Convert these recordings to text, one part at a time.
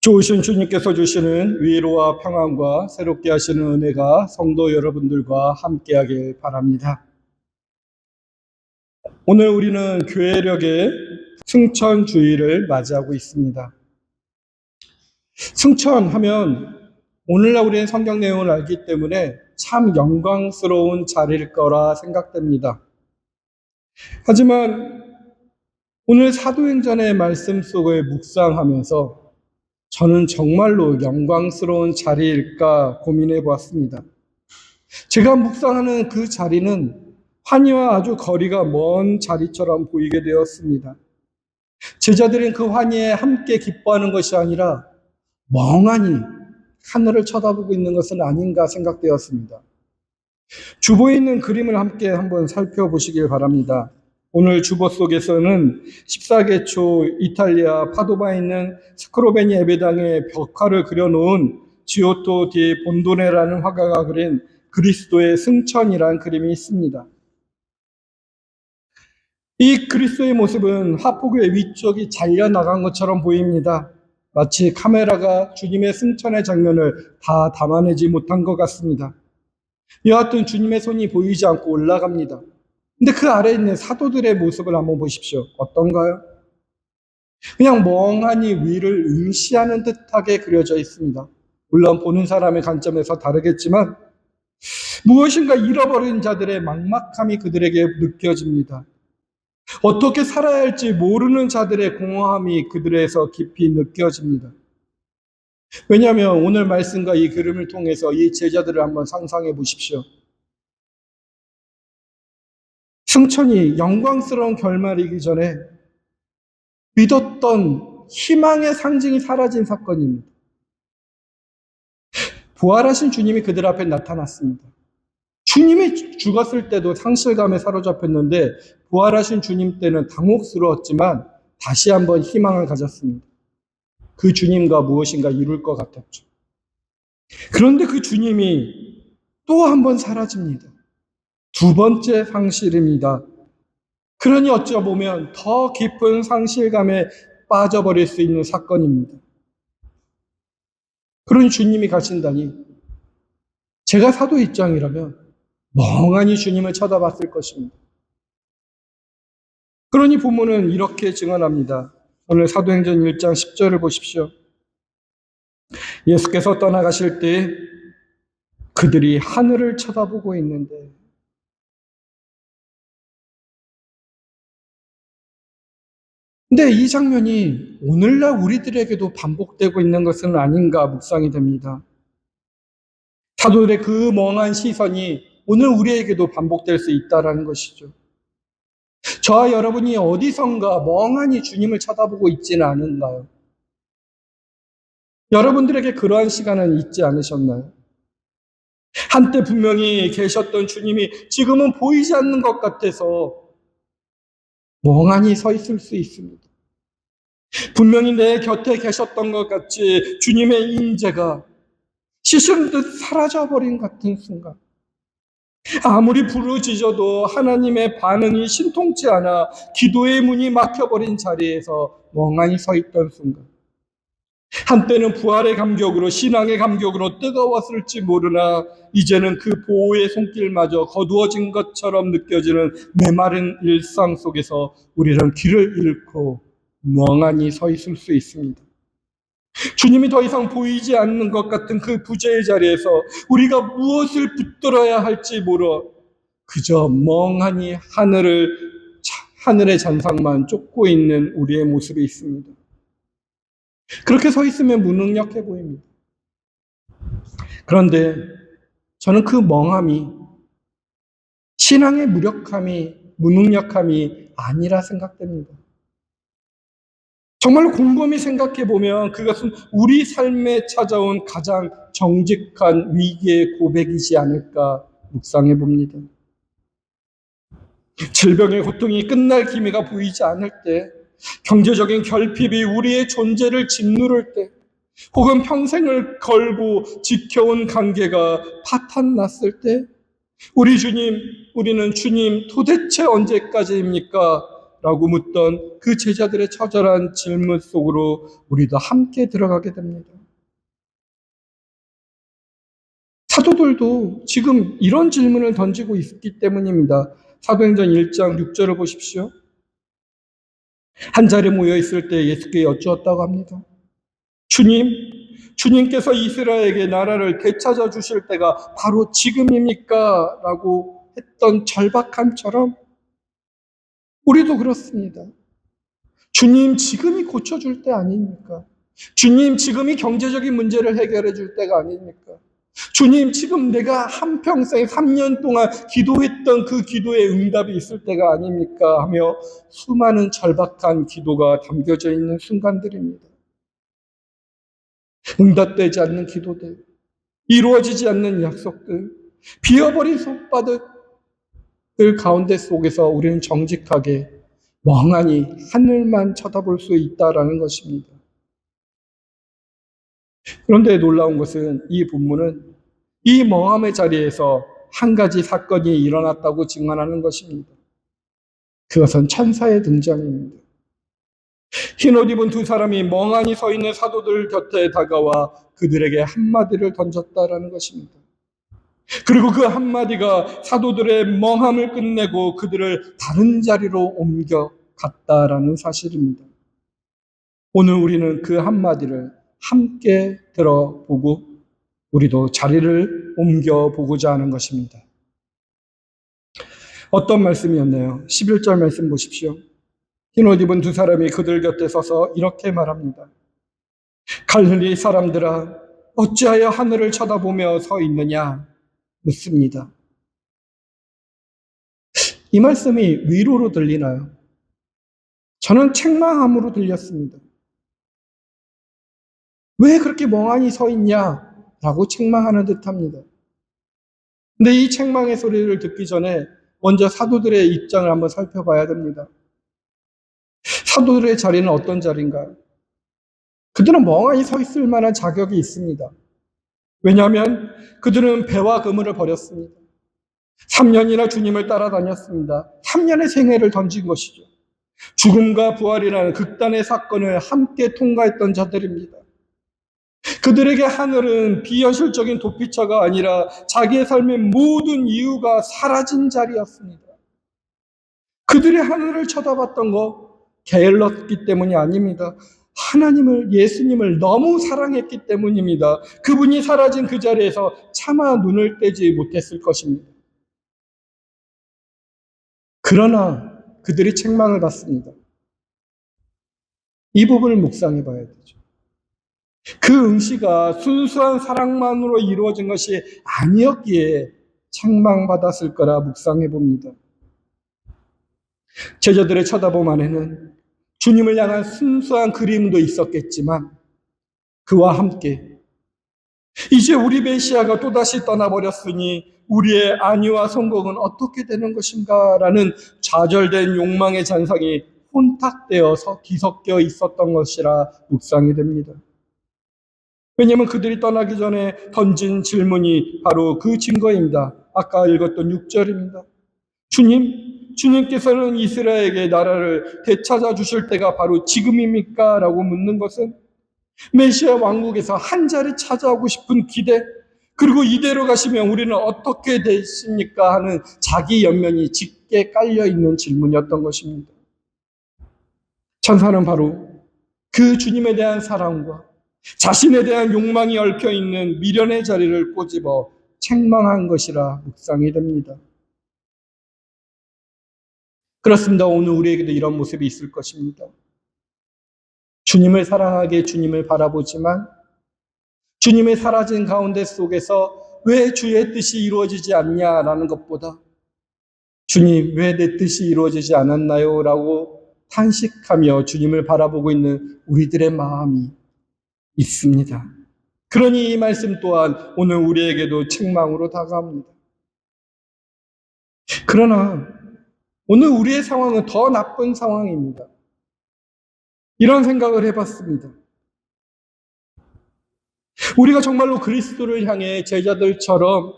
좋으신 주님께서 주시는 위로와 평안과 새롭게 하시는 은혜가 성도 여러분들과 함께하길 바랍니다. 오늘 우리는 교회력의 승천주의를 맞이하고 있습니다. 승천하면 오늘날 우리는 성경 내용을 알기 때문에 참 영광스러운 자리일 거라 생각됩니다. 하지만 오늘 사도행전의 말씀 속을 묵상하면서 저는 정말로 영광스러운 자리일까 고민해 보았습니다. 제가 묵상하는 그 자리는 환희와 아주 거리가 먼 자리처럼 보이게 되었습니다. 제자들은 그 환희에 함께 기뻐하는 것이 아니라 멍하니 하늘을 쳐다보고 있는 것은 아닌가 생각되었습니다. 주보에 있는 그림을 함께 한번 살펴보시길 바랍니다. 오늘 주보 속에서는 14개 초 이탈리아 파도바에 있는 스크로베니 예배당의 벽화를 그려놓은 지오토 디 본도네라는 화가가 그린 그리스도의 승천이라는 그림이 있습니다. 이 그리스도의 모습은 화폭의 위쪽이 잘려나간 것처럼 보입니다. 마치 카메라가 주님의 승천의 장면을 다 담아내지 못한 것 같습니다. 여하튼 주님의 손이 보이지 않고 올라갑니다. 근데 그 아래에 있는 사도들의 모습을 한번 보십시오. 어떤가요? 그냥 멍하니 위를 응시하는 듯하게 그려져 있습니다. 물론 보는 사람의 관점에서 다르겠지만 무엇인가 잃어버린 자들의 막막함이 그들에게 느껴집니다. 어떻게 살아야 할지 모르는 자들의 공허함이 그들에서 깊이 느껴집니다. 왜냐하면 오늘 말씀과 이 그림을 통해서 이 제자들을 한번 상상해 보십시오. 승천이 영광스러운 결말이기 전에 믿었던 희망의 상징이 사라진 사건입니다. 부활하신 주님이 그들 앞에 나타났습니다. 주님이 죽었을 때도 상실감에 사로잡혔는데 부활하신 주님 때는 당혹스러웠지만 다시 한번 희망을 가졌습니다. 그 주님과 무엇인가 이룰 것 같았죠. 그런데 그 주님이 또 한 번 사라집니다. 두 번째 상실입니다. 그러니 어쩌보면 더 깊은 상실감에 빠져버릴 수 있는 사건입니다. 그러니 주님이 가신다니 제가 사도 입장이라면 멍하니 주님을 쳐다봤을 것입니다. 그러니 부모는 이렇게 증언합니다. 오늘 사도행전 1장 10절을 보십시오. 예수께서 떠나가실 때 그들이 하늘을 쳐다보고 있는데 근데 이 장면이 오늘날 우리들에게도 반복되고 있는 것은 아닌가 묵상이 됩니다. 사도들의 그 멍한 시선이 오늘 우리에게도 반복될 수 있다는 것이죠. 저와 여러분이 어디선가 멍하니 주님을 쳐다보고 있지는 않은가요? 여러분들에게 그러한 시간은 있지 않으셨나요? 한때 분명히 계셨던 주님이 지금은 보이지 않는 것 같아서 멍하니 서 있을 수 있습니다. 분명히 내 곁에 계셨던 것 같이 주님의 임재가 시스른 듯 사라져버린 같은 순간, 아무리 부르짖어도 하나님의 반응이 신통치 않아 기도의 문이 막혀버린 자리에서 멍하니 서 있던 순간, 한때는 부활의 감격으로 신앙의 감격으로 뜨거웠을지 모르나 이제는 그 보호의 손길마저 거두어진 것처럼 느껴지는 메마른 일상 속에서 우리는 길을 잃고 멍하니 서 있을 수 있습니다. 주님이 더 이상 보이지 않는 것 같은 그 부재의 자리에서 우리가 무엇을 붙들어야 할지 모르 그저 멍하니 하늘의 잔상만 쫓고 있는 우리의 모습이 있습니다. 그렇게 서 있으면 무능력해 보입니다. 그런데 저는 그 멍함이 신앙의 무능력함이 아니라 생각됩니다. 정말로 곰곰이 생각해 보면 그것은 우리 삶에 찾아온 가장 정직한 위기의 고백이지 않을까 묵상해 봅니다. 질병의 고통이 끝날 기미가 보이지 않을 때, 경제적인 결핍이 우리의 존재를 짓누를 때, 혹은 평생을 걸고 지켜온 관계가 파탄났을 때 우리는 주님 도대체 언제까지입니까? 라고 묻던 그 제자들의 처절한 질문 속으로 우리도 함께 들어가게 됩니다. 사도들도 지금 이런 질문을 던지고 있기 때문입니다. 사도행전 1장 6절을 보십시오. 한 자리에 모여 있을 때 예수께 여쭈었다고 합니다. 주님께서 이스라엘에게 나라를 되찾아 주실 때가 바로 지금입니까? 라고 했던 절박함처럼 우리도 그렇습니다. 주님 지금이 고쳐줄 때 아닙니까? 주님 지금이 경제적인 문제를 해결해 줄 때가 아닙니까? 주님 지금 내가 한평생 3년 동안 기도했던 그 기도의 응답이 있을 때가 아닙니까? 하며 수많은 절박한 기도가 담겨져 있는 순간들입니다. 응답되지 않는 기도들, 이루어지지 않는 약속들, 비어버린 손바닥들 가운데 속에서 우리는 정직하게 멍하니 하늘만 쳐다볼 수 있다라는 것입니다. 그런데 놀라운 것은 이 본문은 이 멍함의 자리에서 한 가지 사건이 일어났다고 증언하는 것입니다. 그것은 천사의 등장입니다. 흰옷 입은 두 사람이 멍하니 서 있는 사도들 곁에 다가와 그들에게 한마디를 던졌다라는 것입니다. 그리고 그 한마디가 사도들의 멍함을 끝내고 그들을 다른 자리로 옮겨갔다라는 사실입니다. 오늘 우리는 그 한마디를 함께 들어보고 우리도 자리를 옮겨보고자 하는 것입니다. 어떤 말씀이었나요? 11절 말씀 보십시오. 흰옷 입은 두 사람이 그들 곁에 서서 이렇게 말합니다. 갈릴리 사람들아, 어찌하여 하늘을 쳐다보며 서 있느냐? 묻습니다. 이 말씀이 위로로 들리나요? 저는 책망함으로 들렸습니다. 왜 그렇게 멍하니 서 있냐? 라고 책망하는 듯합니다. 근데 이 책망의 소리를 듣기 전에 먼저 사도들의 입장을 한번 살펴봐야 됩니다. 사도들의 자리는 어떤 자리인가요? 그들은 멍하니 서 있을 만한 자격이 있습니다. 왜냐하면 그들은 배와 그물을 버렸습니다. 3년이나 주님을 따라다녔습니다. 3년의 생애를 던진 것이죠. 죽음과 부활이라는 극단의 사건을 함께 통과했던 자들입니다. 그들에게 하늘은 비현실적인 도피처가 아니라 자기의 삶의 모든 이유가 사라진 자리였습니다. 그들이 하늘을 쳐다봤던 거 게을렀기 때문이 아닙니다. 하나님을, 예수님을 너무 사랑했기 때문입니다. 그분이 사라진 그 자리에서 차마 눈을 떼지 못했을 것입니다. 그러나 그들이 책망을 받습니다. 이 부분을 묵상해 봐야 되죠. 그 응시가 순수한 사랑만으로 이루어진 것이 아니었기에 책망받았을 거라 묵상해 봅니다. 제자들의 쳐다봄 안에는 주님을 향한 순수한 그림도 있었겠지만 그와 함께 이제 우리 메시아가 또다시 떠나버렸으니 우리의 안위와 성공은 어떻게 되는 것인가 라는 좌절된 욕망의 잔상이 혼탁되어서 뒤섞여 있었던 것이라 묵상이 됩니다. 왜냐하면 그들이 떠나기 전에 던진 질문이 바로 그 증거입니다. 아까 읽었던 6절입니다. 주님께서는 이스라엘에게 나라를 되찾아 주실 때가 바로 지금입니까? 라고 묻는 것은 메시아 왕국에서 한 자리 찾아오고 싶은 기대, 그리고 이대로 가시면 우리는 어떻게 되십니까? 하는 자기 연면이 짙게 깔려있는 질문이었던 것입니다. 천사는 바로 그 주님에 대한 사랑과 자신에 대한 욕망이 얽혀있는 미련의 자리를 꼬집어 책망한 것이라 묵상이 됩니다. 그렇습니다. 오늘 우리에게도 이런 모습이 있을 것입니다. 주님을 사랑하게 주님을 바라보지만 주님의 사라진 가운데 속에서 왜 주의 뜻이 이루어지지 않냐라는 것보다 주님 왜 내 뜻이 이루어지지 않았나요? 라고 탄식하며 주님을 바라보고 있는 우리들의 마음이 있습니다. 그러니 이 말씀 또한 오늘 우리에게도 책망으로 다가옵니다. 그러나 오늘 우리의 상황은 더 나쁜 상황입니다. 이런 생각을 해봤습니다. 우리가 정말로 그리스도를 향해 제자들처럼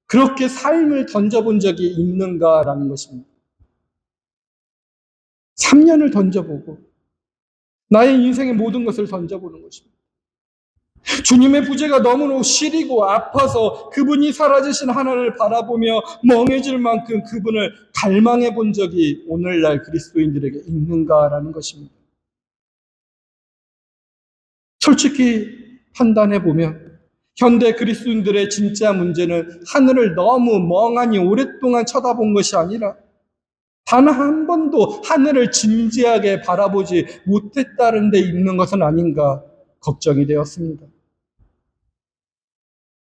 그렇게 삶을 던져본 적이 있는가라는 것입니다. 3년을 던져보고 나의 인생의 모든 것을 던져보는 것입니다. 주님의 부재가 너무나 시리고 아파서 그분이 사라지신 하나님을 바라보며 멍해질 만큼 그분을 갈망해 본 적이 오늘날 그리스도인들에게 있는가라는 것입니다. 솔직히 판단해 보면 현대 그리스도인들의 진짜 문제는 하늘을 너무 멍하니 오랫동안 쳐다본 것이 아니라 단 한 번도 하늘을 진지하게 바라보지 못했다는 데 있는 것은 아닌가 걱정이 되었습니다.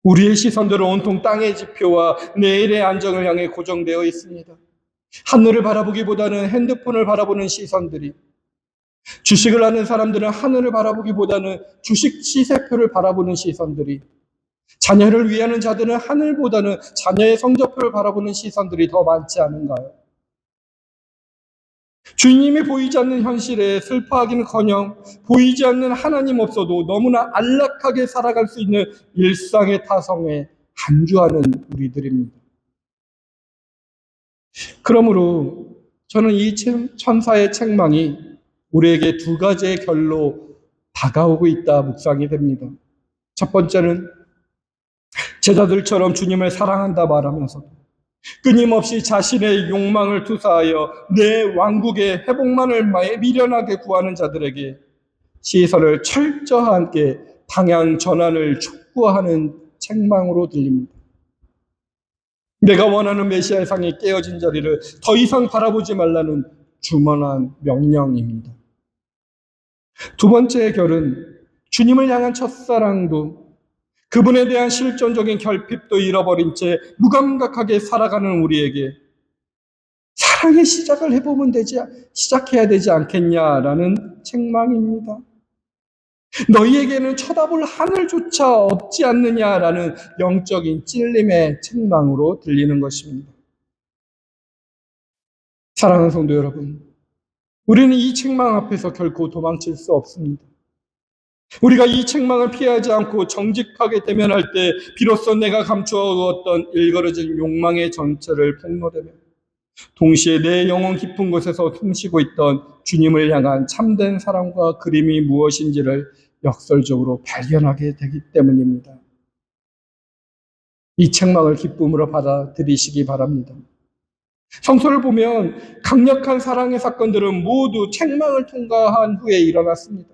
우리의 시선들은 온통 땅의 지표와 내일의 안정을 향해 고정되어 있습니다. 하늘을 바라보기보다는 핸드폰을 바라보는 시선들이, 주식을 하는 사람들은 하늘을 바라보기보다는 주식 시세표를 바라보는 시선들이, 자녀를 위하는 자들은 하늘보다는 자녀의 성적표를 바라보는 시선들이 더 많지 않은가요? 주님이 보이지 않는 현실에 슬퍼하기는커녕 보이지 않는 하나님 없어도 너무나 안락하게 살아갈 수 있는 일상의 타성에 안주하는 우리들입니다. 그러므로 저는 이 천사의 책망이 우리에게 두 가지의 결로 다가오고 있다 묵상이 됩니다. 첫 번째는 제자들처럼 주님을 사랑한다 말하면서 끊임없이 자신의 욕망을 투사하여 내 왕국의 회복만을 미련하게 구하는 자들에게 시선을 철저하게 방향 전환을 촉구하는 책망으로 들립니다. 내가 원하는 메시아의 상이 깨어진 자리를 더 이상 바라보지 말라는 주문한 명령입니다. 두 번째 결은 주님을 향한 첫사랑도 그분에 대한 실존적인 결핍도 잃어버린 채 무감각하게 살아가는 우리에게 사랑의 시작을 시작해야 되지 않겠냐라는 책망입니다. 너희에게는 쳐다볼 하늘조차 없지 않느냐라는 영적인 찔림의 책망으로 들리는 것입니다. 사랑하는 성도 여러분, 우리는 이 책망 앞에서 결코 도망칠 수 없습니다. 우리가 이 책망을 피하지 않고 정직하게 대면할 때 비로소 내가 감추어두었던 일그러진 욕망의 정체를 폭로되며 동시에 내 영혼 깊은 곳에서 숨쉬고 있던 주님을 향한 참된 사랑과 그림이 무엇인지를 역설적으로 발견하게 되기 때문입니다. 이 책망을 기쁨으로 받아들이시기 바랍니다. 성서를 보면 강력한 사랑의 사건들은 모두 책망을 통과한 후에 일어났습니다.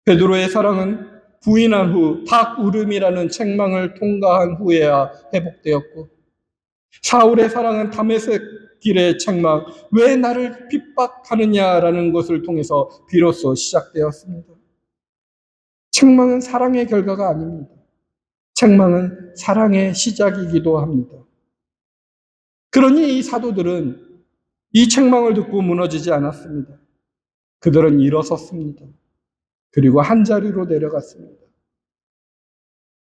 베드로의 사랑은 부인한 후 닭 울음이라는 책망을 통과한 후에야 회복되었고, 사울의 사랑은 다메섹 길의 책망, 왜 나를 핍박하느냐라는 것을 통해서 비로소 시작되었습니다. 책망은 사랑의 결과가 아닙니다. 책망은 사랑의 시작이기도 합니다. 그러니 이 사도들은 이 책망을 듣고 무너지지 않았습니다. 그들은 일어섰습니다. 그리고 한자리로 내려갔습니다.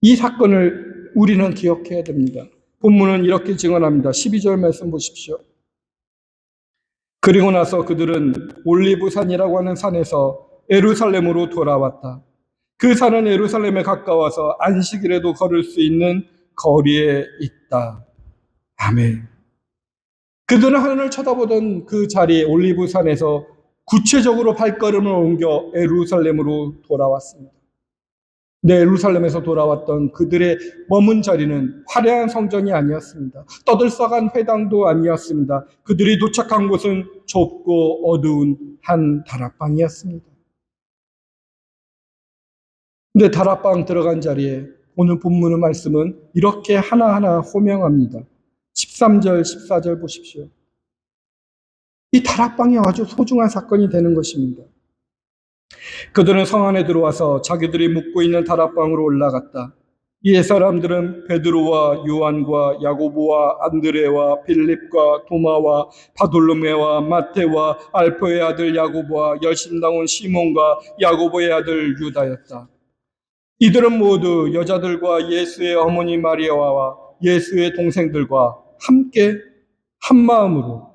이 사건을 우리는 기억해야 됩니다. 본문은 이렇게 증언합니다. 12절 말씀 보십시오. 그리고 나서 그들은 올리브산이라고 하는 산에서 예루살렘으로 돌아왔다. 그 산은 예루살렘에 가까워서 안식일에도 걸을 수 있는 거리에 있다. 아멘. 그들은 하늘을 쳐다보던 그 자리에 올리브산에서 구체적으로 발걸음을 옮겨 예루살렘으로 돌아왔습니다. 네, 예루살렘에서 돌아왔던 그들의 머문 자리는 화려한 성전이 아니었습니다. 떠들썩한 회당도 아니었습니다. 그들이 도착한 곳은 좁고 어두운 한 다락방이었습니다. 근데 다락방 들어간 자리에 오늘 본문의 말씀은 이렇게 하나하나 호명합니다. 13절, 14절 보십시오. 이 다락방이 아주 소중한 사건이 되는 것입니다. 그들은 성 안에 들어와서 자기들이 묵고 있는 다락방으로 올라갔다. 이에 사람들은 베드로와 요한과 야고보와 안드레와 빌립과 도마와 바돌로메와 마테와 알포의 아들 야고보와 열심당원 시몬과 야고보의 아들 유다였다. 이들은 모두 여자들과 예수의 어머니 마리아와 예수의 동생들과 함께 한 마음으로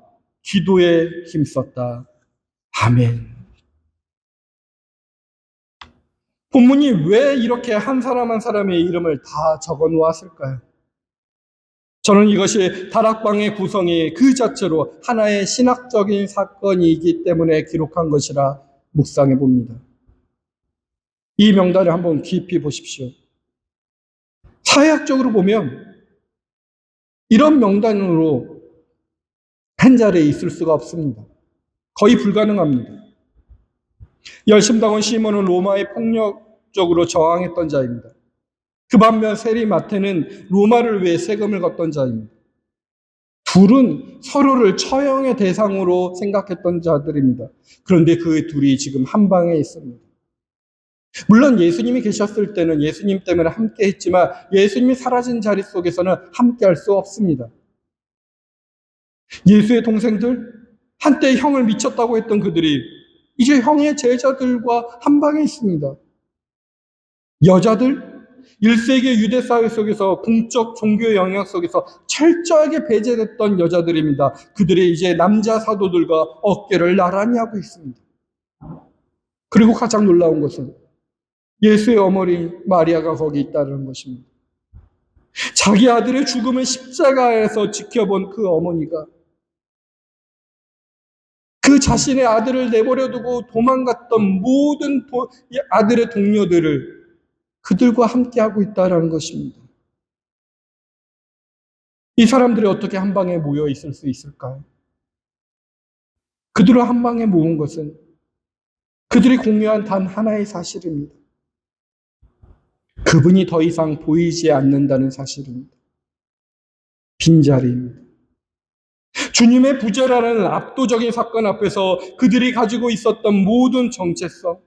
기도에 힘썼다. 아멘. 본문이 왜 이렇게 한 사람 한 사람의 이름을 다 적어 놓았을까요? 저는 이것이 다락방의 구성이 그 자체로 하나의 신학적인 사건이기 때문에 기록한 것이라 묵상해 봅니다. 이 명단을 한번 깊이 보십시오. 사회학적으로 보면 이런 명단으로 한 자리에 있을 수가 없습니다. 거의 불가능합니다. 열심당원 시몬은 로마에 폭력적으로 저항했던 자입니다. 그 반면 세리 마태는 로마를 위해 세금을 걷던 자입니다. 둘은 서로를 처형의 대상으로 생각했던 자들입니다. 그런데 그 둘이 지금 한 방에 있습니다. 물론 예수님이 계셨을 때는 예수님 때문에 함께 했지만 예수님이 사라진 자리 속에서는 함께 할 수 없습니다. 예수의 동생들, 한때 형을 미쳤다고 했던 그들이 이제 형의 제자들과 한 방에 있습니다. 여자들, 1세기 유대 사회 속에서 공적 종교 영역 속에서 철저하게 배제됐던 여자들입니다. 그들이 이제 남자 사도들과 어깨를 나란히 하고 있습니다. 그리고 가장 놀라운 것은 예수의 어머니 마리아가 거기 있다는 것입니다. 자기 아들의 죽음을 십자가에서 지켜본 그 어머니가 그 자신의 아들을 내버려 두고 도망갔던 모든 아들의 동료들을 그들과 함께하고 있다는 것입니다. 이 사람들이 어떻게 한 방에 모여 있을 수 있을까요? 그들을 한 방에 모은 것은 그들이 공유한 단 하나의 사실입니다. 그분이 더 이상 보이지 않는다는 사실입니다. 빈자리입니다. 주님의 부재라는 압도적인 사건 앞에서 그들이 가지고 있었던 모든 정체성,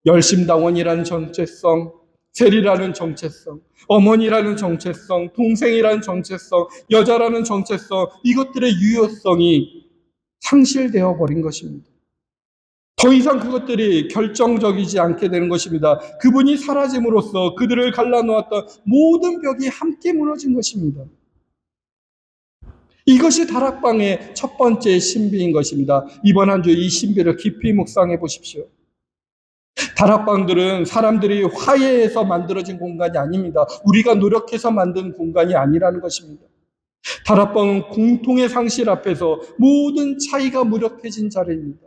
열심당원이라는 정체성, 세리라는 정체성, 어머니라는 정체성, 동생이라는 정체성, 여자라는 정체성, 이것들의 유효성이 상실되어 버린 것입니다. 더 이상 그것들이 결정적이지 않게 되는 것입니다. 그분이 사라짐으로써 그들을 갈라놓았던 모든 벽이 함께 무너진 것입니다. 이것이 다락방의 첫 번째 신비인 것입니다. 이번 한 주 이 신비를 깊이 묵상해 보십시오. 다락방들은 사람들이 화해해서 만들어진 공간이 아닙니다. 우리가 노력해서 만든 공간이 아니라는 것입니다. 다락방은 공통의 상실 앞에서 모든 차이가 무력해진 자리입니다.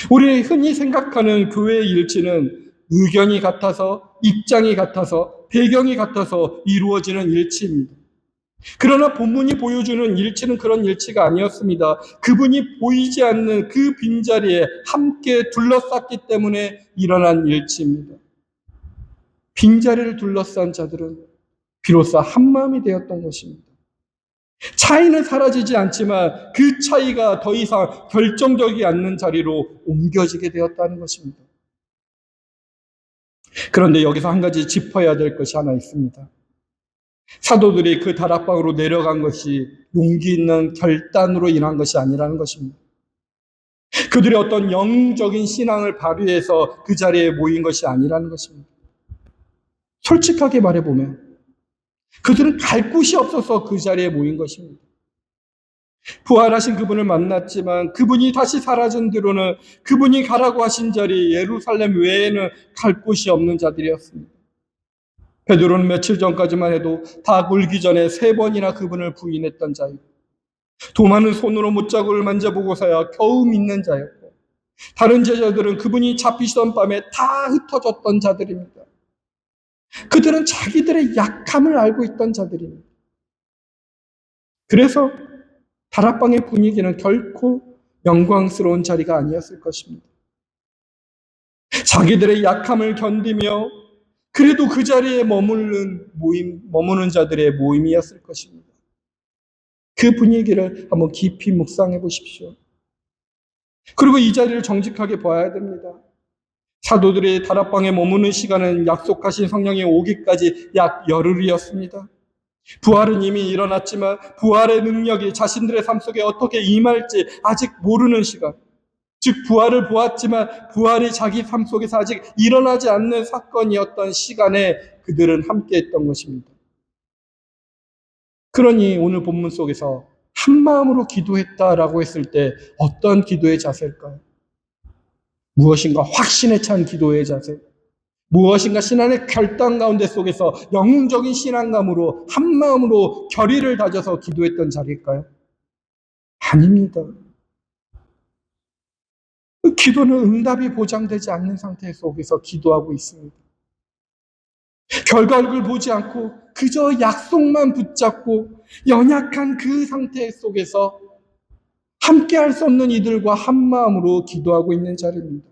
우리 흔히 생각하는 교회의 일치는 의견이 같아서, 입장이 같아서, 배경이 같아서 이루어지는 일치입니다. 그러나 본문이 보여주는 일치는 그런 일치가 아니었습니다. 그분이 보이지 않는 그 빈자리에 함께 둘러쌌기 때문에 일어난 일치입니다. 빈자리를 둘러싼 자들은 비로소 한마음이 되었던 것입니다. 차이는 사라지지 않지만 그 차이가 더 이상 결정적이지 않는 자리로 옮겨지게 되었다는 것입니다. 그런데 여기서 한 가지 짚어야 될 것이 하나 있습니다. 사도들이 그 다락방으로 내려간 것이 용기 있는 결단으로 인한 것이 아니라는 것입니다. 그들의 어떤 영적인 신앙을 발휘해서 그 자리에 모인 것이 아니라는 것입니다. 솔직하게 말해보면 그들은 갈 곳이 없어서 그 자리에 모인 것입니다. 부활하신 그분을 만났지만 그분이 다시 사라진 뒤로는 그분이 가라고 하신 자리 예루살렘 외에는 갈 곳이 없는 자들이었습니다. 베드로는 며칠 전까지만 해도 다 굴기 전에 3번이나 그분을 부인했던 자였고, 도마는 손으로 못자국을 만져보고서야 겨우 믿는 자였고, 다른 제자들은 그분이 잡히시던 밤에 다 흩어졌던 자들입니다. 그들은 자기들의 약함을 알고 있던 자들입니다. 그래서 다락방의 분위기는 결코 영광스러운 자리가 아니었을 것입니다. 자기들의 약함을 견디며 그래도 그 자리에 머무는 자들의 모임이었을 것입니다. 그 분위기를 한번 깊이 묵상해 보십시오. 그리고 이 자리를 정직하게 봐야 됩니다. 사도들이 다락방에 머무는 시간은 약속하신 성령이 오기까지 약 열흘이었습니다. 부활은 이미 일어났지만 부활의 능력이 자신들의 삶 속에 어떻게 임할지 아직 모르는 시간, 즉 부활을 보았지만 부활이 자기 삶 속에서 아직 일어나지 않는 사건이었던 시간에 그들은 함께했던 것입니다. 그러니 오늘 본문 속에서 한마음으로 기도했다라고 했을 때 어떤 기도의 자세일까요? 무엇인가 확신에 찬 기도의 자세, 무엇인가 신앙의 결단 가운데 속에서 영웅적인 신앙감으로 한마음으로 결의를 다져서 기도했던 자리일까요? 아닙니다. 기도는 응답이 보장되지 않는 상태 속에서 기도하고 있습니다. 결과를 보지 않고 그저 약속만 붙잡고 연약한 그 상태 속에서 함께할 수 없는 이들과 한마음으로 기도하고 있는 자리입니다.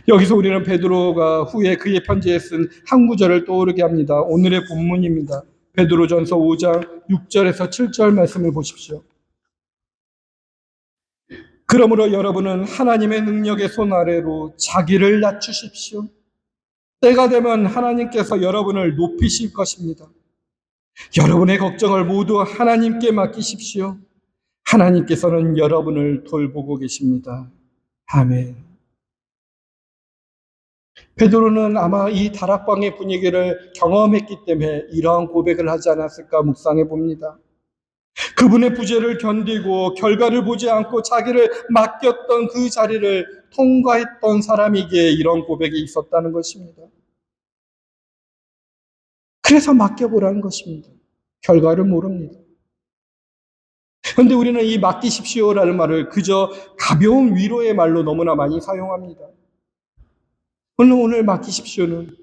여기서 우리는 베드로가 후에 그의 편지에 쓴 한 구절을 떠오르게 합니다. 오늘의 본문입니다. 베드로전서 5장 6절에서 7절 말씀을 보십시오. 그러므로 여러분은 하나님의 능력의 손 아래로 자기를 낮추십시오. 때가 되면 하나님께서 여러분을 높이실 것입니다. 여러분의 걱정을 모두 하나님께 맡기십시오. 하나님께서는 여러분을 돌보고 계십니다. 아멘. 베드로는 아마 이 다락방의 분위기를 경험했기 때문에 이러한 고백을 하지 않았을까 묵상해 봅니다. 그분의 부재를 견디고 결과를 보지 않고 자기를 맡겼던 그 자리를 통과했던 사람이기에 이런 고백이 있었다는 것입니다. 그래서 맡겨보라는 것입니다. 결과를 모릅니다. 그런데 우리는 이 맡기십시오라는 말을 그저 가벼운 위로의 말로 너무나 많이 사용합니다. 물론 오늘 맡기십시오는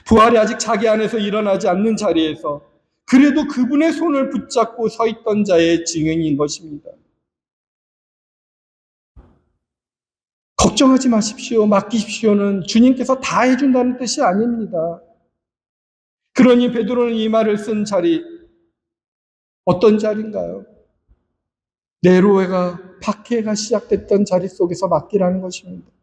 부활이 아직 자기 안에서 일어나지 않는 자리에서 그래도 그분의 손을 붙잡고 서 있던 자의 증인인 것입니다. 걱정하지 마십시오. 맡기십시오는 주님께서 다 해준다는 뜻이 아닙니다. 그러니 베드로는 이 말을 쓴 자리, 어떤 자리인가요? 네로가 박해가 시작됐던 자리 속에서 맡기라는 것입니다.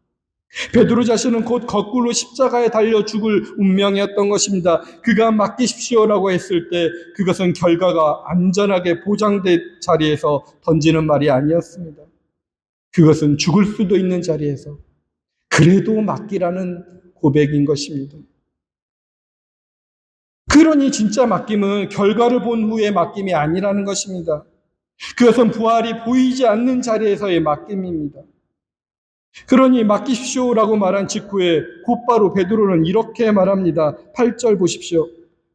베드로 자신은 곧 거꾸로 십자가에 달려 죽을 운명이었던 것입니다. 그가 맡기십시오라고 했을 때 그것은 결과가 안전하게 보장된 자리에서 던지는 말이 아니었습니다. 그것은 죽을 수도 있는 자리에서 그래도 맡기라는 고백인 것입니다. 그러니 진짜 맡김은 결과를 본 후에 맡김이 아니라는 것입니다. 그것은 부활이 보이지 않는 자리에서의 맡김입니다. 그러니 맡기십시오라고 말한 직후에 곧바로 베드로는 이렇게 말합니다. 8절 보십시오.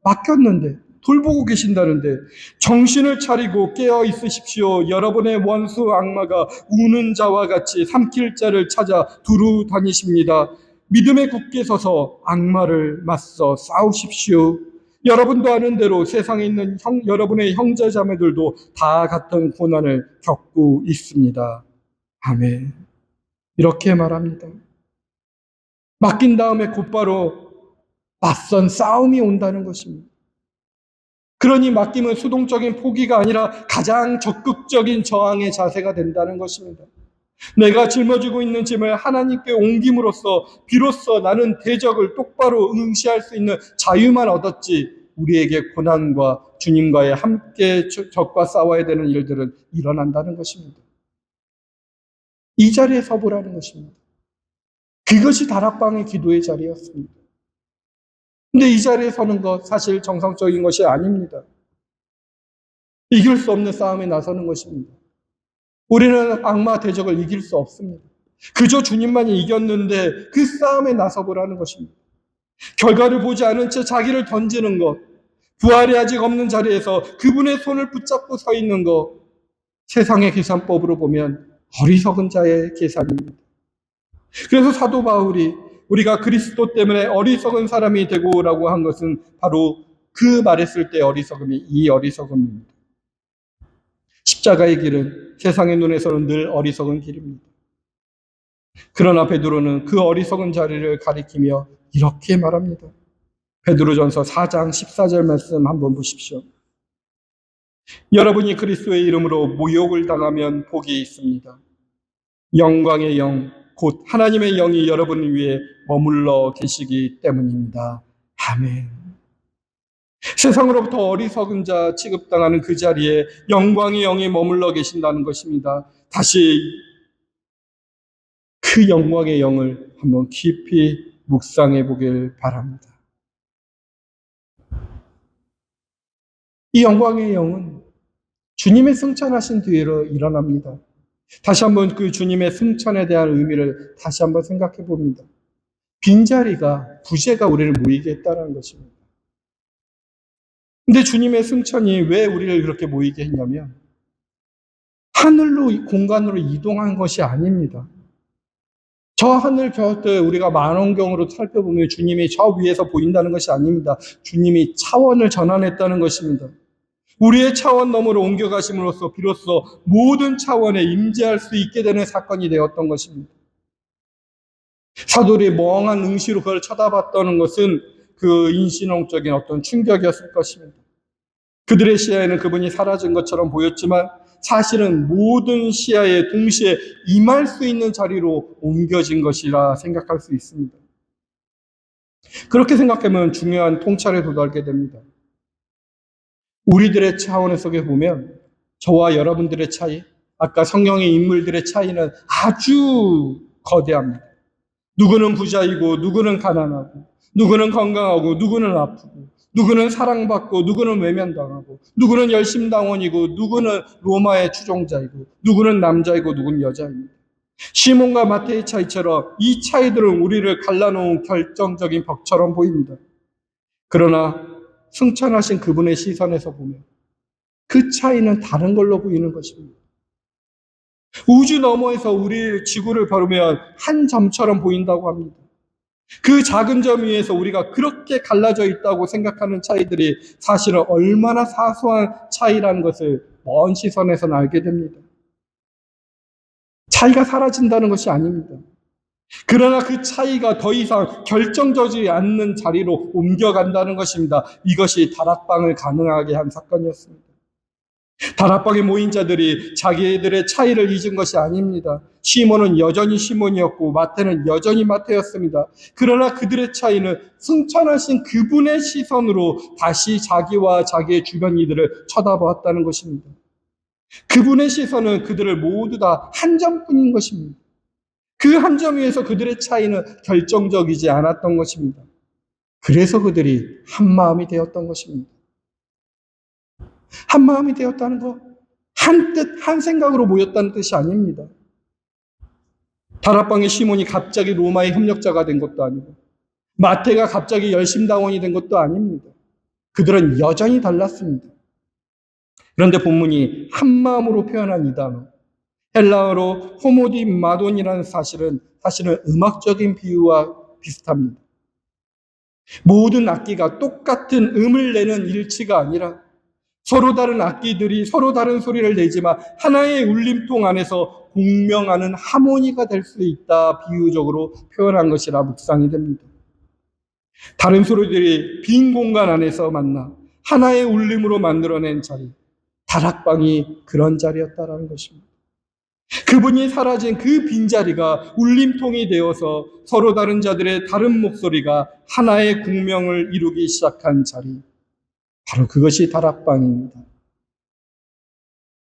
맡겼는데 돌보고 계신다는데 정신을 차리고 깨어 있으십시오. 여러분의 원수 악마가 우는 자와 같이 삼킬 자를 찾아 두루 다니십니다. 믿음에 굳게 서서 악마를 맞서 싸우십시오. 여러분도 아는 대로 세상에 있는 여러분의 형제 자매들도 다 같은 고난을 겪고 있습니다. 아멘. 이렇게 말합니다. 맡긴 다음에 곧바로 맞선 싸움이 온다는 것입니다. 그러니 맡김은 수동적인 포기가 아니라 가장 적극적인 저항의 자세가 된다는 것입니다. 내가 짊어지고 있는 짐을 하나님께 옮김으로써 비로소 나는 대적을 똑바로 응시할 수 있는 자유만 얻었지 우리에게 고난과 주님과의 함께 적과 싸워야 되는 일들은 일어난다는 것입니다. 이 자리에 서보라는 것입니다. 그것이 다락방의 기도의 자리였습니다. 근데 이 자리에 서는 것 사실 정상적인 것이 아닙니다. 이길 수 없는 싸움에 나서는 것입니다. 우리는 악마 대적을 이길 수 없습니다. 그저 주님만이 이겼는데 그 싸움에 나서보라는 것입니다. 결과를 보지 않은 채 자기를 던지는 것, 부활이 아직 없는 자리에서 그분의 손을 붙잡고 서 있는 것, 세상의 계산법으로 보면 어리석은 자의 계산입니다. 그래서 사도 바울이 우리가 그리스도 때문에 어리석은 사람이 되고라고 한 것은 바로 그 말했을 때 어리석음이 이 어리석음입니다. 십자가의 길은 세상의 눈에서는 늘 어리석은 길입니다. 그러나 베드로는 그 어리석은 자리를 가리키며 이렇게 말합니다. 베드로전서 4장 14절 말씀 한번 보십시오. 여러분이 그리스도의 이름으로 모욕을 당하면 복이 있습니다. 영광의 영, 곧 하나님의 영이 여러분을 위해 머물러 계시기 때문입니다. 아멘. 세상으로부터 어리석은 자 취급당하는 그 자리에 영광의 영이 머물러 계신다는 것입니다. 다시 그 영광의 영을 한번 깊이 묵상해 보길 바랍니다. 이 영광의 영은 주님의 승천하신 뒤로 일어납니다. 다시 한번 그 주님의 승천에 대한 의미를 다시 한번 생각해 봅니다. 빈자리가, 부재가 우리를 모이게 했다는 것입니다. 근데 주님의 승천이 왜 우리를 그렇게 모이게 했냐면 하늘로, 공간으로 이동한 것이 아닙니다. 저 하늘 곁을 우리가 망원경으로 살펴보면 주님이 저 위에서 보인다는 것이 아닙니다. 주님이 차원을 전환했다는 것입니다. 우리의 차원 너머로 옮겨가심으로써 비로소 모든 차원에 임재할 수 있게 되는 사건이 되었던 것입니다. 사도들이 멍한 응시로 그걸 쳐다봤다는 것은 그 인신홍적인 어떤 충격이었을 것입니다. 그들의 시야에는 그분이 사라진 것처럼 보였지만 사실은 모든 시야에 동시에 임할 수 있는 자리로 옮겨진 것이라 생각할 수 있습니다. 그렇게 생각하면 중요한 통찰에 도달하게 됩니다. 우리들의 차원 속에 보면 저와 여러분들의 차이, 아까 성경의 인물들의 차이는 아주 거대합니다. 누구는 부자이고 누구는 가난하고 누구는 건강하고 누구는 아프고 누구는 사랑받고 누구는 외면당하고 누구는 열심당원이고 누구는 로마의 추종자이고 누구는 남자이고 누구는 여자입니다. 시몬과 마태의 차이처럼 이 차이들은 우리를 갈라놓은 결정적인 벽처럼 보입니다. 그러나 승천하신 그분의 시선에서 보면 그 차이는 다른 걸로 보이는 것입니다. 우주 너머에서 우리 지구를 바르면 한 점처럼 보인다고 합니다. 그 작은 점 위에서 우리가 그렇게 갈라져 있다고 생각하는 차이들이 사실은 얼마나 사소한 차이라는 것을 먼 시선에서는 알게 됩니다. 차이가 사라진다는 것이 아닙니다. 그러나 그 차이가 더 이상 결정되지 않는 자리로 옮겨간다는 것입니다. 이것이 다락방을 가능하게 한 사건이었습니다. 다락방에 모인 자들이 자기들의 차이를 잊은 것이 아닙니다. 시몬은 여전히 시몬이었고 마태는 여전히 마태였습니다. 그러나 그들의 차이는 승천하신 그분의 시선으로 다시 자기와 자기의 주변 이들을 쳐다보았다는 것입니다. 그분의 시선은 그들을 모두 다 한 점뿐인 것입니다. 그 한 점 위에서 그들의 차이는 결정적이지 않았던 것입니다. 그래서 그들이 한 마음이 되었던 것입니다. 한 마음이 되었다는 것, 한 뜻, 한 생각으로 모였다는 뜻이 아닙니다. 다락방의 시몬이 갑자기 로마의 협력자가 된 것도 아니고 마태가 갑자기 열심당원이 된 것도 아닙니다. 그들은 여전히 달랐습니다. 그런데 본문이 한 마음으로 표현한 이 단어, 헬라어로 호모디 마돈이라는 사실은 음악적인 비유와 비슷합니다. 모든 악기가 똑같은 음을 내는 일치가 아니라 서로 다른 악기들이 서로 다른 소리를 내지만 하나의 울림통 안에서 공명하는 하모니가 될 수 있다, 비유적으로 표현한 것이라 묵상이 됩니다. 다른 소리들이 빈 공간 안에서 만나 하나의 울림으로 만들어낸 자리, 다락방이 그런 자리였다라는 것입니다. 그분이 사라진 그 빈자리가 울림통이 되어서 서로 다른 자들의 다른 목소리가 하나의 공명을 이루기 시작한 자리, 바로 그것이 다락방입니다.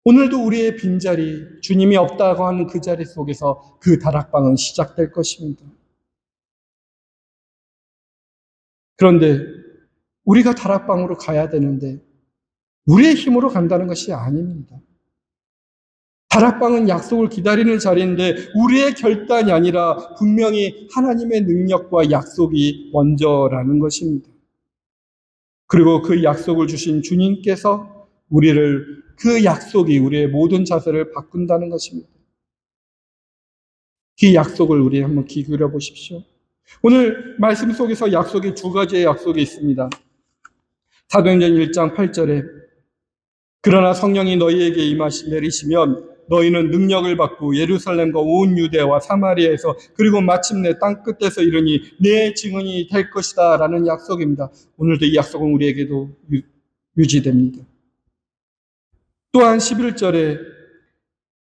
오늘도 우리의 빈자리, 주님이 없다고 하는 그 자리 속에서 그 다락방은 시작될 것입니다. 그런데 우리가 다락방으로 가야 되는데 우리의 힘으로 간다는 것이 아닙니다. 다락방은 약속을 기다리는 자리인데 우리의 결단이 아니라 분명히 하나님의 능력과 약속이 먼저라는 것입니다. 그리고 그 약속을 주신 주님께서 그 약속이 우리의 모든 자세를 바꾼다는 것입니다. 그 약속을 우리 한번 귀 기울여 보십시오. 오늘 말씀 속에서 약속이 두 가지의 약속이 있습니다. 사도행전 1장 8절에 그러나 성령이 너희에게 내리시면 너희는 능력을 받고 예루살렘과 온 유대와 사마리아에서 그리고 마침내 땅 끝에서 이르니 내 증언이 될 것이다 라는 약속입니다. 오늘도 이 약속은 우리에게도 유지됩니다. 또한 11절에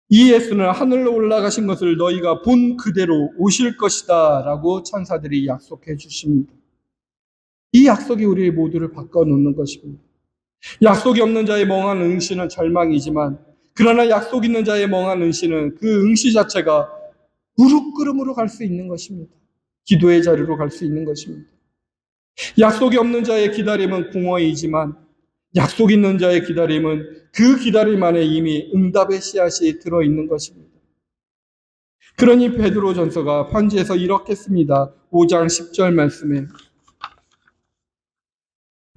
이 예수는 하늘로 올라가신 것을 너희가 본 그대로 오실 것이다 라고 천사들이 약속해 주십니다. 이 약속이 우리 모두를 바꿔놓는 것입니다. 약속이 없는 자의 멍한 응시는 절망이지만 그러나 약속 있는 자의 멍한 응시는 그 응시 자체가 무릎꿇음으로 갈 수 있는 것입니다. 기도의 자리로 갈 수 있는 것입니다. 약속이 없는 자의 기다림은 공허이지만 약속 있는 자의 기다림은 그 기다림 안에 이미 응답의 씨앗이 들어있는 것입니다. 그러니 베드로전서가 편지에서 이렇게 씁니다. 5장 10절 말씀에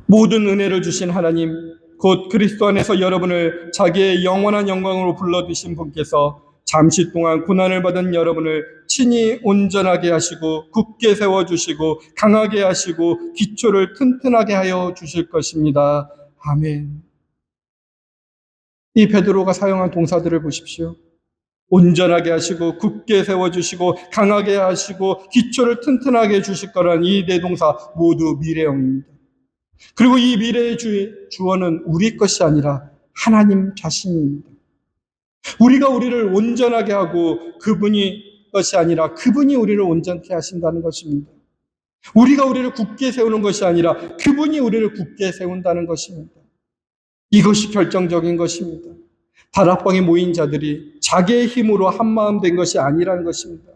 모든 은혜를 주신 하나님 곧 그리스도 안에서 여러분을 자기의 영원한 영광으로 불러드신 분께서 잠시 동안 고난을 받은 여러분을 친히 온전하게 하시고 굳게 세워주시고 강하게 하시고 기초를 튼튼하게 하여 주실 것입니다. 아멘. 이 베드로가 사용한 동사들을 보십시오. 온전하게 하시고 굳게 세워주시고 강하게 하시고 기초를 튼튼하게 해주실 거란 이 네 동사 모두 미래형입니다. 그리고 이 미래의 주어는 우리 것이 아니라 하나님 자신입니다. 우리가 우리를 온전하게 하고 그분이 것이 아니라 그분이 우리를 온전케 하신다는 것입니다. 우리가 우리를 굳게 세우는 것이 아니라 그분이 우리를 굳게 세운다는 것입니다. 이것이 결정적인 것입니다. 다락방에 모인 자들이 자기의 힘으로 한마음 된 것이 아니라는 것입니다.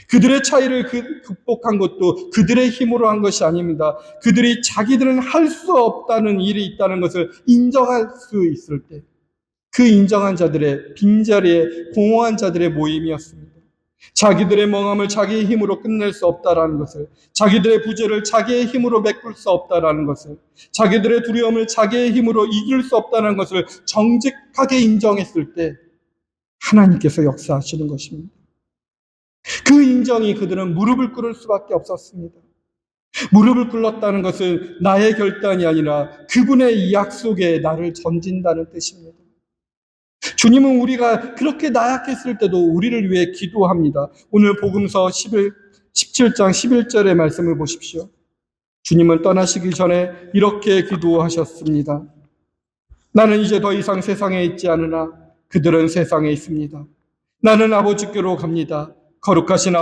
그들의 차이를 극복한 것도 그들의 힘으로 한 것이 아닙니다. 그들이 자기들은 할 수 없다는 일이 있다는 것을 인정할 수 있을 때 그 인정한 자들의 빈자리에 공허한 자들의 모임이었습니다. 자기들의 멍함을 자기의 힘으로 끝낼 수 없다라는 것을, 자기들의 부재를 자기의 힘으로 메꿀 수 없다라는 것을, 자기들의 두려움을 자기의 힘으로 이길 수 없다는 것을 정직하게 인정했을 때 하나님께서 역사하시는 것입니다. 그 인정이 그들은 무릎을 꿇을 수밖에 없었습니다. 무릎을 꿇었다는 것은 나의 결단이 아니라 그분의 약속에 나를 던진다는 뜻입니다. 주님은 우리가 그렇게 나약했을 때도 우리를 위해 기도합니다. 오늘 복음서 17장 11절의 말씀을 보십시오. 주님은 떠나시기 전에 이렇게 기도하셨습니다. 나는 이제 더 이상 세상에 있지 않으나 그들은 세상에 있습니다. 나는 아버지께로 갑니다. 거룩하신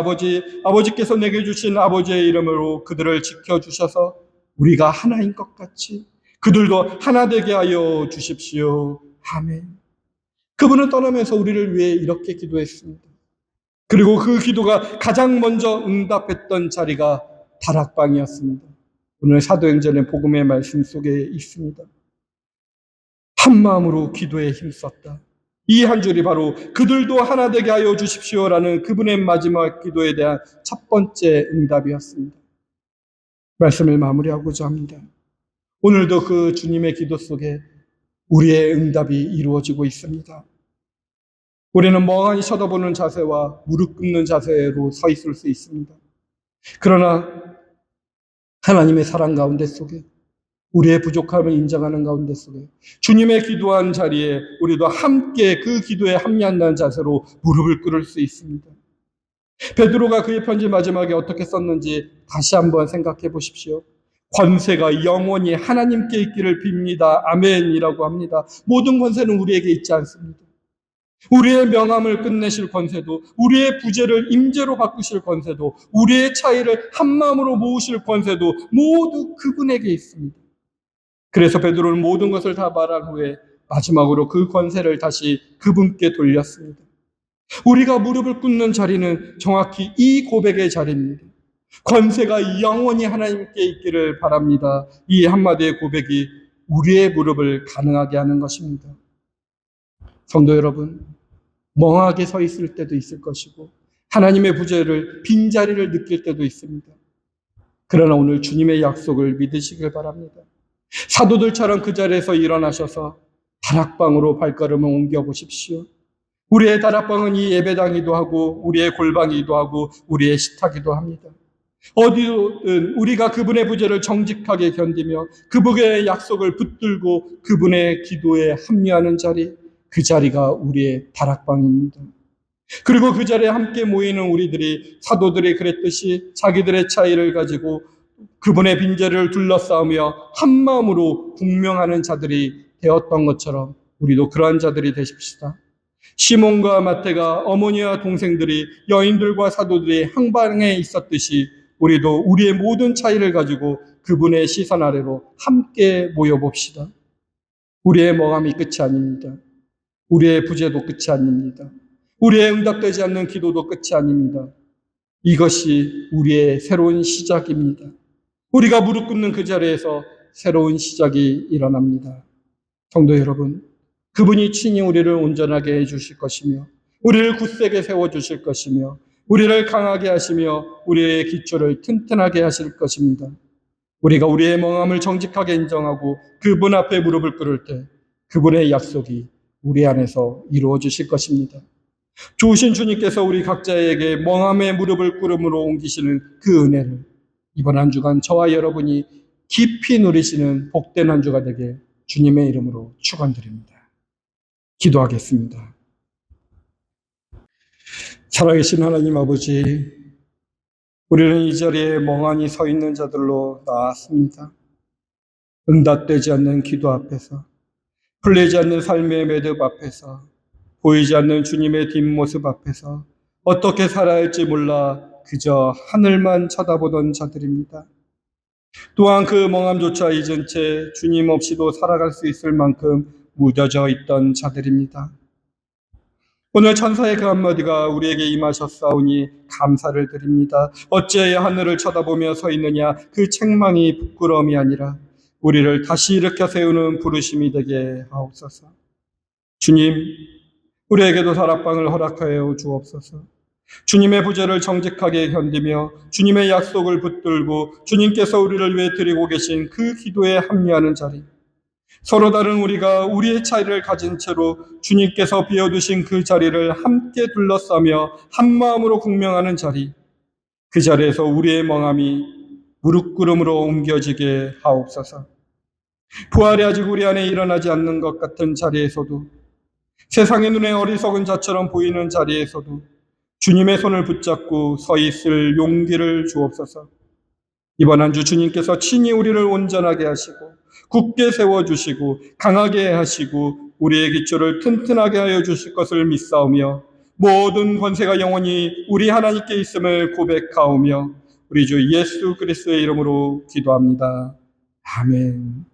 아버지께서 내게 주신 아버지의 이름으로 그들을 지켜주셔서 우리가 하나인 것 같이 그들도 하나 되게 하여 주십시오. 아멘. 그분은 떠나면서 우리를 위해 이렇게 기도했습니다. 그리고 그 기도가 가장 먼저 응답했던 자리가 다락방이었습니다. 오늘 사도행전의 복음의 말씀 속에 있습니다. 한 마음으로 기도에 힘썼다. 이 한 줄이 바로 그들도 하나 되게 하여 주십시오라는 그분의 마지막 기도에 대한 첫 번째 응답이었습니다. 말씀을 마무리하고자 합니다. 오늘도 그 주님의 기도 속에 우리의 응답이 이루어지고 있습니다. 우리는 멍하니 쳐다보는 자세와 무릎 꿇는 자세로 서 있을 수 있습니다. 그러나 하나님의 사랑 가운데 속에 우리의 부족함을 인정하는 가운데 속에 주님의 기도한 자리에 우리도 함께 그 기도에 합류한다는 자세로 무릎을 꿇을 수 있습니다. 베드로가 그의 편지 마지막에 어떻게 썼는지 다시 한번 생각해 보십시오. 권세가 영원히 하나님께 있기를 빕니다. 아멘이라고 합니다. 모든 권세는 우리에게 있지 않습니다. 우리의 명함을 끝내실 권세도, 우리의 부재를 임재로 바꾸실 권세도, 우리의 차이를 한마음으로 모으실 권세도 모두 그분에게 있습니다. 그래서 베드로는 모든 것을 다 말한 후에 마지막으로 그 권세를 다시 그분께 돌렸습니다. 우리가 무릎을 꿇는 자리는 정확히 이 고백의 자리입니다. 권세가 영원히 하나님께 있기를 바랍니다. 이 한마디의 고백이 우리의 무릎을 가능하게 하는 것입니다. 성도 여러분, 멍하게 서 있을 때도 있을 것이고 하나님의 부재를 빈자리를 느낄 때도 있습니다. 그러나 오늘 주님의 약속을 믿으시길 바랍니다. 사도들처럼 그 자리에서 일어나셔서 다락방으로 발걸음을 옮겨보십시오. 우리의 다락방은 이 예배당이기도 하고 우리의 골방이기도 하고 우리의 식탁이기도 합니다. 어디든 우리가 그분의 부재를 정직하게 견디며 그분의 약속을 붙들고 그분의 기도에 합류하는 자리, 그 자리가 우리의 다락방입니다. 그리고 그 자리에 함께 모이는 우리들이 사도들이 그랬듯이 자기들의 차이를 가지고 그분의 빈자리를 둘러싸우며 한마음으로 분명하는 자들이 되었던 것처럼 우리도 그러한 자들이 되십시다. 시몬과 마태가 어머니와 동생들이 여인들과 사도들이 항방에 있었듯이 우리도 우리의 모든 차이를 가지고 그분의 시선 아래로 함께 모여봅시다. 우리의 멍함이 끝이 아닙니다. 우리의 부재도 끝이 아닙니다. 우리의 응답되지 않는 기도도 끝이 아닙니다. 이것이 우리의 새로운 시작입니다. 우리가 무릎 꿇는 그 자리에서 새로운 시작이 일어납니다. 성도 여러분, 그분이 친히 우리를 온전하게 해주실 것이며 우리를 굳세게 세워주실 것이며 우리를 강하게 하시며 우리의 기초를 튼튼하게 하실 것입니다. 우리가 우리의 멍함을 정직하게 인정하고 그분 앞에 무릎을 꿇을 때 그분의 약속이 우리 안에서 이루어 주실 것입니다. 좋으신 주님께서 우리 각자에게 멍함의 무릎을 꿇음으로 옮기시는 그 은혜를 이번 한 주간 저와 여러분이 깊이 누리시는 복된 한 주가 되게 주님의 이름으로 축원드립니다. 기도하겠습니다. 살아계신 하나님 아버지, 우리는 이 자리에 멍하니 서 있는 자들로 나왔습니다. 응답되지 않는 기도 앞에서, 풀리지 않는 삶의 매듭 앞에서, 보이지 않는 주님의 뒷모습 앞에서 어떻게 살아야 할지 몰라 그저 하늘만 쳐다보던 자들입니다. 또한 그 멍함조차 잊은 채 주님 없이도 살아갈 수 있을 만큼 무뎌져 있던 자들입니다. 오늘 천사의 그 한마디가 우리에게 임하셨사오니 감사를 드립니다. 어찌하여 하늘을 쳐다보며 서 있느냐, 그 책망이 부끄러움이 아니라 우리를 다시 일으켜 세우는 부르심이 되게 하옵소서. 주님, 우리에게도 다락방을 허락하여 주옵소서. 주님의 부재를 정직하게 견디며 주님의 약속을 붙들고 주님께서 우리를 위해 드리고 계신 그 기도에 합류하는 자리, 서로 다른 우리가 우리의 차이를 가진 채로 주님께서 비워두신 그 자리를 함께 둘러싸며 한마음으로 공명하는 자리, 그 자리에서 우리의 멍함이 무릎 꿇음으로 옮겨지게 하옵소서. 부활이 아직 우리 안에 일어나지 않는 것 같은 자리에서도, 세상의 눈에 어리석은 자처럼 보이는 자리에서도 주님의 손을 붙잡고 서 있을 용기를 주옵소서. 이번 한 주 주님께서 친히 우리를 온전하게 하시고 굳게 세워주시고 강하게 하시고 우리의 기초를 튼튼하게 하여 주실 것을 믿사오며 모든 권세가 영원히 우리 하나님께 있음을 고백하오며 우리 주 예수 그리스도의 이름으로 기도합니다. 아멘.